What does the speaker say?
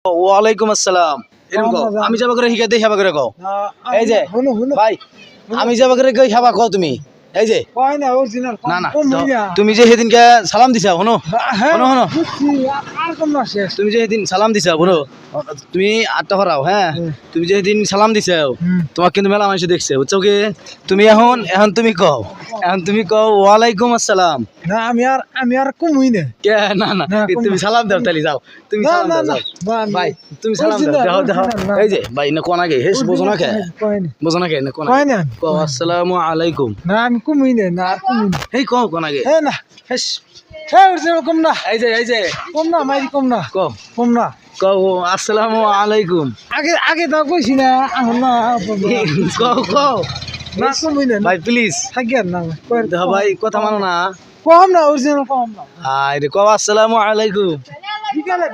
ওয়ালাইকুম আসসালাম। এরকম কও, আমি যাবা করে হিকা দেই হেবা করে কও। এই যে ভাই, আমি যাবা করে কই হেবা কও তুমি। এই যে কয় না অরিজিনাল না না, তুমি যে সেদিনকে সালাম দিছা শোনো শোনো শোনো, আর কোন না শেষ তুমি যে সেদিন সালাম দিছা বলো, তুমি আটটা হরাও। হ্যাঁ, তুমি যে সেদিন সালাম দিছো তোমার কিন্তু মেলা মানুষ দেখছে, বুঝছো কি? তুমি এখন এখন তুমি কও ওয়ালাইকুম আসসালাম। না আমি আর কমই না কে না না, তুমি সালাম দাও তাহলে, যাও তুমি সালাম দাও যাও। ভাই তুমি সালাম দাও, দেখো দেখো। এই যে ভাই না কোনা গে হেস বোঝো না কে, বোঝো না কে না কোনা কয় না কও আসসালামু আলাইকুম। না আমি কমই না আর কমই না এই কও কোনা গে হে না হেস। হে অরিজিনাল কম না এই যে কম না মাইরি কম না কও কম না কও আসসালামু আলাইকুম। আগে তো কইছি না এখন না কও না কমই না ভাই প্লিজ। থাকি আর না দেখো ভাই কথা মানো না। কম না অরিজিনাল কম না আরে কও আসসালামু আলাইকুম। বিকালে